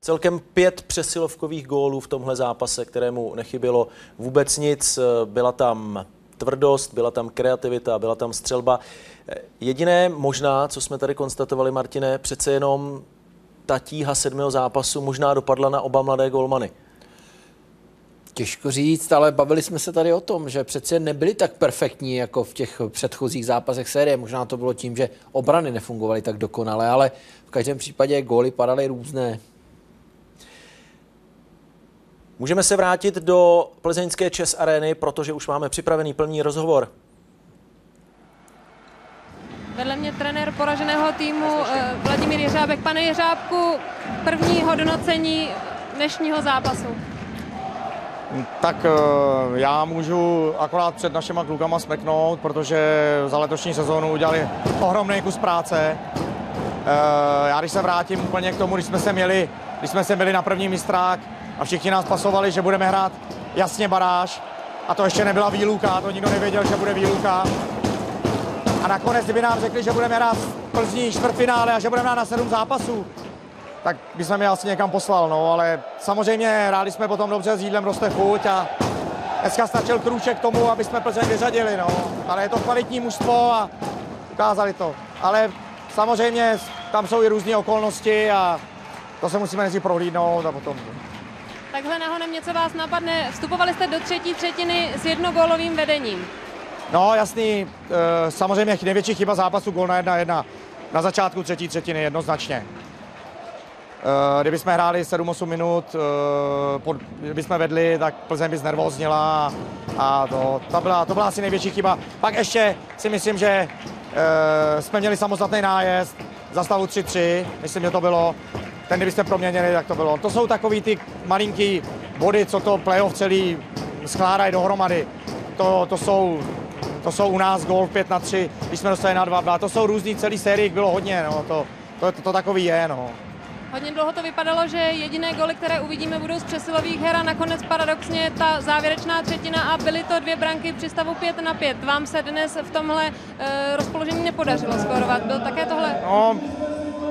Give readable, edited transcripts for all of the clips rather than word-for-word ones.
Celkem 5 přesilovkových gólů v tomhle zápase, kterému nechybělo vůbec nic. Byla tam tvrdost, byla tam kreativita, byla tam střelba. Jediné možná, co jsme tady konstatovali, Martine, přece jenom ta tíha 7. zápasu možná dopadla na oba mladé golmany. Těžko říct, ale bavili jsme se tady o tom, že přece nebyli tak perfektní jako v těch předchozích zápasech série. Možná to bylo tím, že obrany nefungovaly tak dokonale, ale v každém případě góly padaly různé. Můžeme se vrátit do plzeňské ČEZ Arény, protože už máme připravený plný rozhovor. Vedle mě trenér poraženého týmu Vladimír Jeřábek. Pane Jeřábku, první hodnocení dnešního zápasu. Tak já můžu akorát před našima klukama smeknout, protože za letošní sezónu udělali ohromný kus práce. Já když se vrátím úplně k tomu, když jsme se měli na první mistrák a všichni nás pasovali, že budeme hrát jasně baráž, a to ještě nebyla výluka, to nikdo nevěděl, že bude výluka. A nakonec, kdyby nám řekli, že budeme hrát v Plzni čtvrtfinále a že budeme hrát na 7 zápasů, tak bychom mě asi někam poslal, no, ale samozřejmě hráli jsme potom dobře, s jídlem roste chuť a dneska stačil krůček k tomu, aby jsme Plzeň vyřadili, no, ale je to kvalitní mužstvo a ukázali to, ale samozřejmě tam jsou i různé okolnosti a to se musíme nejdřív prohlídnout a potom. Takhle nahonem něco vás napadne, vstupovali jste do třetí třetiny s jednogólovým vedením. No jasný, samozřejmě největší chyba zápasu, gól na 1-1 na začátku třetí třetiny jednoznačně. Kdyby jsme hráli 7-8 minut, kdyby jsme vedli, tak Plzeň by znervóznila a to byla asi největší chyba. Pak ještě si myslím, že jsme měli samostatný nájezd za stavu 3-3, myslím, že to bylo. Ten, kdybyste proměnili, tak to bylo. To jsou takový ty malinký body, co to playoff celý skládají dohromady. To jsou u nás gól 5-3, když jsme dostali na 2-2. To jsou různý, celý série bylo hodně, no, to takový je, no. Hodně dlouho to vypadalo, že jediné góly, které uvidíme, budou z přesilových her a nakonec paradoxně ta závěrečná třetina a byly to 2 branky při stavu 5-5. Vám se dnes v tomhle rozpoložení nepodařilo skórovat. Byl také tohle?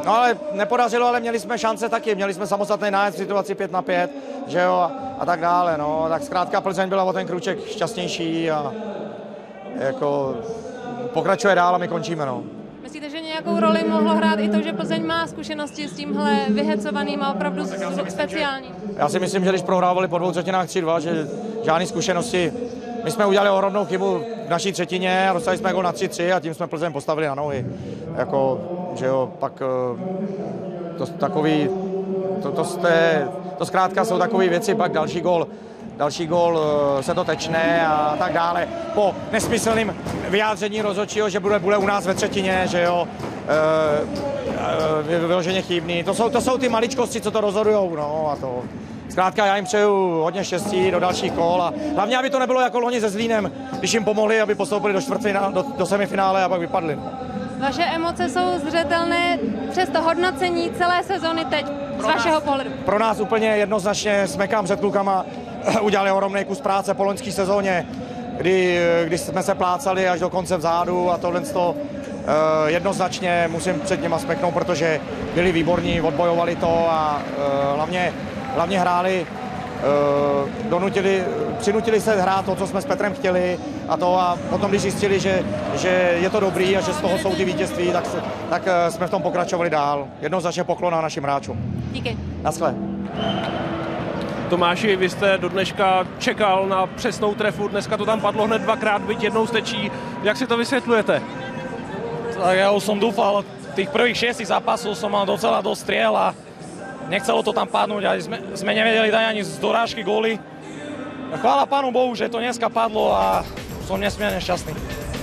No ale nepodařilo, ale měli jsme šance taky. Měli jsme samostatný nájezd v situaci 5-5, že jo, a tak dále, no. Tak zkrátka Plzeň byla o ten krůček šťastnější a jako pokračuje dál a my končíme, no. Myslíte, že nějakou roli mohlo hrát i to, že Plzeň má zkušenosti s tímhle vyhecovaným a opravdu speciální? Já si myslím, že když prohrávali po 2 třetinách 3-2, že žádné zkušenosti. My jsme udělali ohromnou chybu v naší třetině a dostali jsme gól na 3-3 a tím jsme Plzeň postavili na nohy. Jako, že jo, pak to zkrátka jsou takové věci, pak další gól se to tečne a tak dále. Po nesmyslném vyjádření rozhodčího, že bude u nás ve třetině, že jo, vyloženě chybný. To jsou ty maličkosti, co to rozhodujou, no a to. Zkrátka já jim přeju hodně štěstí do dalších kol a hlavně, aby to nebylo jako loni se Zlínem, když jim pomohli, aby postoupili do semifinále a pak vypadli. Vaše emoce jsou zřetelné přes to hodnocení celé sezony teď, z vašeho pohledu. Pro nás úplně jednoznačně smekám před klukama, udělali ohromný kus práce po loňské sezóně, kdy jsme se plácali až do konce vzadu a tohle jednoznačně musím před nima smeknout, protože byli výborní, odbojovali to a hlavně hráli, přinutili se hrát to, co jsme s Petrem chtěli a potom, když zjistili, že je to dobrý a že z toho jsou ty vítězství, tak jsme v tom pokračovali dál. Jednoznačně poklona našim hráčům. Díky. Naschle. Tomáši, vy jste do dneška čekal na přesnou trefu, dneska to tam padlo hned 2krát, byť jednou stečí. Jak si to vysvětlujete? Tak ja už som dúfal, tých prvých 6 zápasov som mal docela dosť striel a nechcelo to tam padnúť a sme nevedeli dať ani z dorážky góly. Chvála Pánu Bohu, že to dneska padlo a som nesmierne šťastný.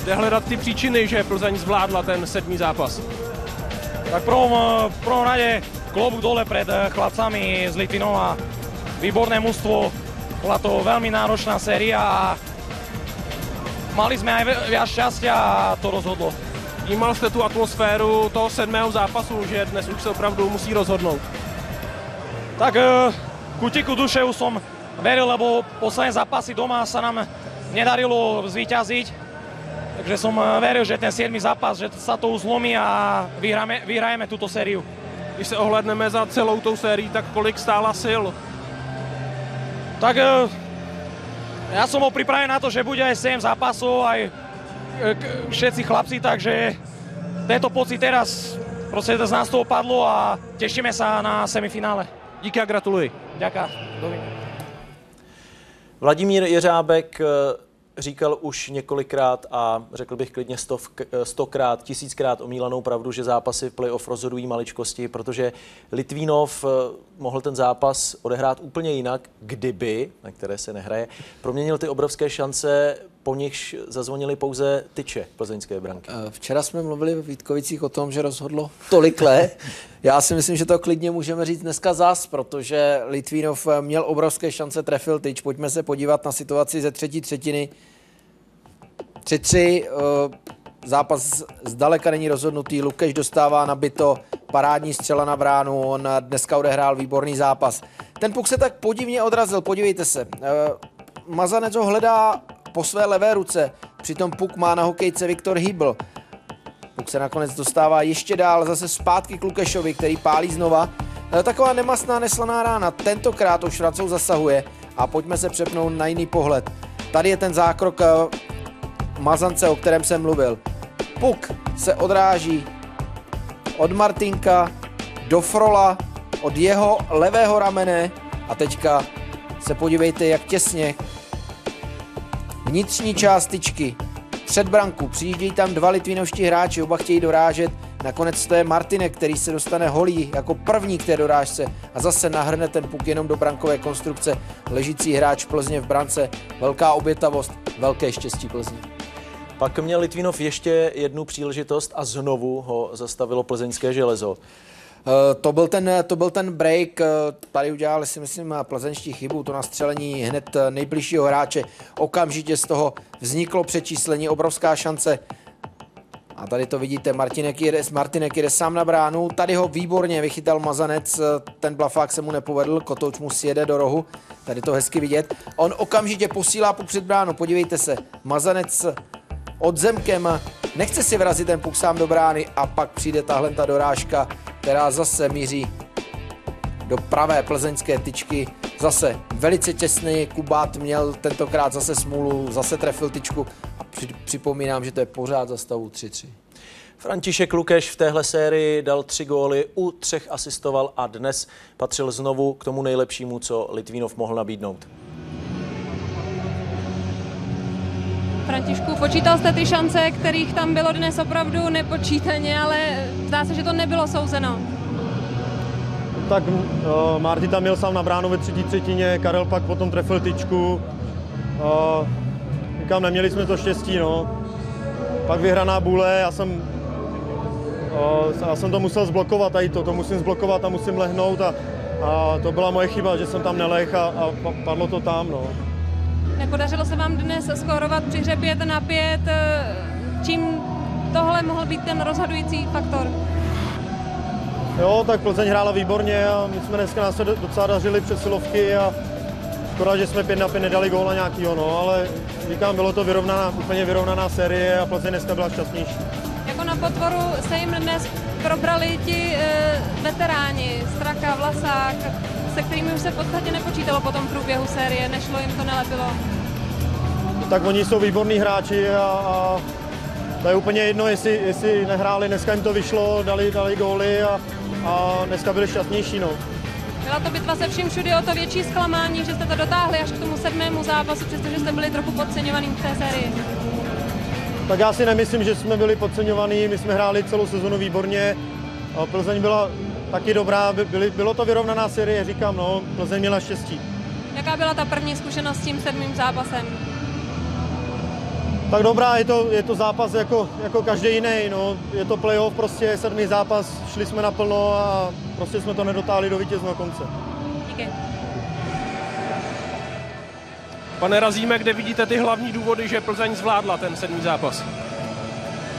Jde hledat ty příčiny, že Plzeň zvládla ten 7. zápas? Tak v prvom rade klobúk dole pred chlapcami z Litvinov a výborné mužstvo. Bola to veľmi náročná séria a mali sme aj viac šťastia a to rozhodlo. Vnímal jste tu atmosféru toho 7. zápasu, že dnes už se opravdu musí rozhodnout? Tak kutiku duše už som veril, lebo posledné zápasy doma sa nám nedarilo zvíťaziť. Takže som veril, že ten 7. zápas, že sa to už zlomí a vyhrajeme túto sériu. když se ohlédneme za celou tou sérií, tak kolik stála sil? Tak ja som bol pripravený na to, že bude aj 7 zápasov, aj všetci chlapci, takže tento pocit teraz, proste z nás to opadlo a tešíme sa na semifinále. Díky a gratuluji. Ďakujem. Vladimír Jeřábek říkal už několikrát a řekl bych klidně 100krát, 1000krát omílanou pravdu, že zápasy v playoff rozhodují maličkosti, protože Litvínov mohl ten zápas odehrát úplně jinak, kdyby, na které se nehraje, proměnil ty obrovské šance, po nichž zazvonily pouze tyče plzeňské branky. Včera jsme mluvili v Vítkovicích o tom, že rozhodlo tolik let. Já si myslím, že to klidně můžeme říct dneska zas, protože Litvínov měl obrovské šance, trefil tyč. Pojďme se podívat na situaci ze třetí třetiny. 3-3, zápas zdaleka není rozhodnutý, Lukeš dostává nabito, parádní střela na bránu, on dneska odehrál výborný zápas. Ten puk se tak podivně odrazil, podívejte se. Mazanec ho hledá po své levé ruce, přitom puk má na hokejce Viktor Hybl. Puk se nakonec dostává ještě dál, zase zpátky k Lukešovi, který pálí znova. Taková nemastná, neslaná rána, tentokrát už Racou zasahuje a pojďme se přepnout na jiný pohled. Tady je ten zákrok Mazance, o kterém jsem mluvil. Puk se odráží od Martinka do Frola, od jeho levého ramene a teďka se podívejte, jak těsně vnitřní část tyčky před branku. Přijíždějí tam dva litvínovští hráči, oba chtějí dorážet. Nakonec to je Martinek, který se dostane holý jako první k té dorážce a zase nahrne ten puk jenom do brankové konstrukce. Ležící hráč Plzně v brance. Velká obětavost, velké štěstí Plzně. Pak měl Litvínov ještě jednu příležitost a znovu ho zastavilo plzeňské železo. To byl ten break, tady udělali si myslím plzeňští chybu, to nastřelení hned nejbližšího hráče, okamžitě z toho vzniklo přečíslení, obrovská šance. A tady to vidíte, Martinek jde sám na bránu, tady ho výborně vychytal Mazanec, ten blafák se mu nepovedl, Kotouč mu sjede do rohu, tady to hezky vidět. On okamžitě posílá puk před bránu, podívejte se, Mazanec odzemkem, nechce si vrazit ten puk sám do brány a pak přijde tahle ta dorážka, která zase míří do pravé plzeňské tyčky. Zase velice těsný, Kubát měl tentokrát zase smůlu, zase trefil tyčku a připomínám, že to je pořád za stavu 3-3. František Lukeš v téhle sérii dal 3 góly, u 3 asistoval a dnes patřil znovu k tomu nejlepšímu, co Litvínov mohl nabídnout. Františku, počítal jste ty šance, kterých tam bylo dnes opravdu nepočítaně, ale zdá se, že to nebylo souzeno. Tak Marty tam měl sám na bránu ve třetí třetině, Karel pak potom trefil tyčku. Říkám, neměli jsme to štěstí, no. Pak vyhraná bůle, já jsem to musel zblokovat, tady to musím zblokovat a musím lehnout a to byla moje chyba, že jsem tam neleh a padlo to tam, no. Nepodařilo se vám dnes skórovat při hře 5-5. Čím tohle mohl být ten rozhodující faktor? Jo, tak Plzeň hrála výborně a my jsme dneska nás docela dařili přesilovky a škoda, že jsme 5-5 nedali góla nějakýho, no, ale říkám, bylo to úplně vyrovnaná série a Plzeň dneska byla šťastnější. Jako na potvoru se jim dnes probrali ti veteráni, Straka, Vlasák, se kterými už se v podstatě nepočítalo po tom průběhu série, nešlo jim to, nelepilo. Tak oni jsou výborní hráči a to je úplně jedno, jestli nehráli, dneska jim to vyšlo, dali góly a dneska byli šťastnější, no. Byla to bitva se vším všudy, o to větší zklamání, že jste to dotáhli až k tomu 7. zápasu, přestože jste byli trochu podceňovaný v té sérii. Tak já si nemyslím, že jsme byli podceňovaní, my jsme hráli celou sezonu výborně, Plzeň byla taky dobrá, bylo to vyrovnaná série, říkám, no, Plzeň měla štěstí. Jaká byla ta první zkušenost s tím 7. zápasem? Tak dobrá, je to zápas jako každý jiný, no. Je to playoff, prostě 7. zápas, šli jsme naplno a prostě jsme to nedotáhli do vítězného konce. Díky. Pane Razíme, kde vidíte ty hlavní důvody, že Plzeň zvládla ten 7. zápas?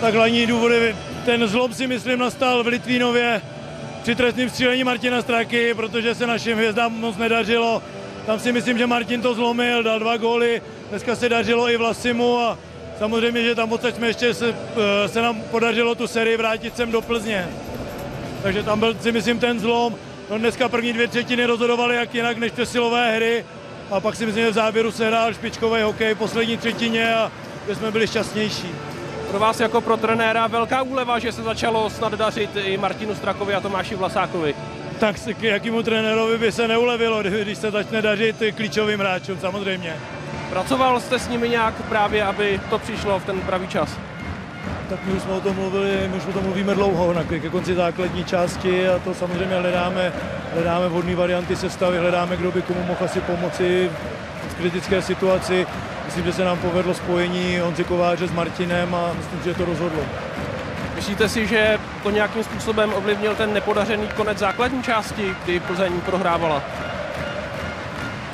Tak hlavní důvody, ten zlob si myslím nastal v Litvínově při trestním střílení Martina Straky, protože se našim hvězdám moc nedařilo. Tam si myslím, že Martin to zlomil, dal 2 góly, dneska se dařilo i Vlasimu a samozřejmě, že tam odsaď jsme ještě se nám podařilo tu sérii vrátit sem do Plzně. takže tam byl si myslím ten zlom. No dneska první 2 třetiny rozhodovaly jak jinak než přesilové hry a pak si myslím, že v závěru se hrál špičkový hokej v poslední třetině a že jsme byli šťastnější. Pro vás jako pro trenéra velká úleva, že se začalo snad dařit i Martinu Strakovi a Tomáši Vlasákovi. Tak k jakému trenérovi by se neulevilo, když se začne dařit klíčovým hráčům, samozřejmě. Pracoval jste s nimi nějak právě, aby to přišlo v ten pravý čas? Tak my už jsme o tom mluvili, my už o tom mluvíme dlouho, ke konci základní části a to samozřejmě hledáme vhodné varianty sestavy, hledáme, kdo by komu mohl asi pomoci v kritické situaci. Myslím, že se nám povedlo spojení Honzy Kováře s Martinem a myslím, že to rozhodlo. Myslíte si, že to nějakým způsobem ovlivnil ten nepodařený konec základní části, kdy Plzeň prohrávala?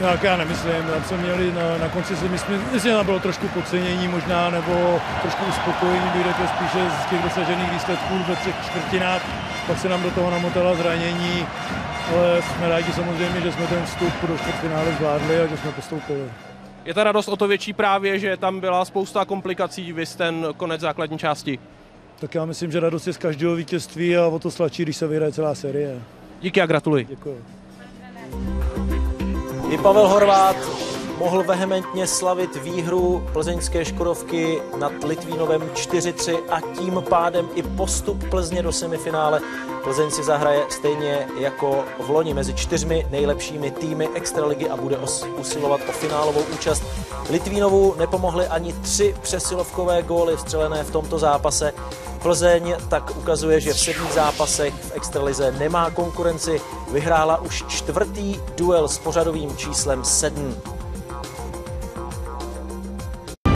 Tak já nemyslím, já jsme měli na konci, myslím, že tam bylo trošku podcenění možná, nebo trošku uspokojení, bych řekl spíše z těch dosažených výsledků ve 3 čtvrtinách, pak se nám do toho namotala zranění, ale jsme rádi samozřejmě, že jsme ten vstup do čtvrtfinále zvládli a že jsme postoupili. Je ta radost o to větší právě, že tam byla spousta komplikací, viz ten konec základní části? Tak já myslím, že radost je z každého vítězství a o to sladší, když se vyhraje celá série. Díky a gratuluji. Děkuji. I Pavel Horváth mohl vehementně slavit výhru plzeňské Škodovky nad Litvínovem 4-3 a tím pádem i postup Plzně do semifinále. Plzeň si zahraje stejně jako v loni mezi 4 nejlepšími týmy extraligy a bude usilovat o finálovou účast. Litvínovu nepomohly ani 3 přesilovkové góly vstřelené v tomto zápase. Plzeň tak ukazuje, že v 7 zápasech v extralize nemá konkurenci. Vyhrála už 4. duel s pořadovým číslem 7.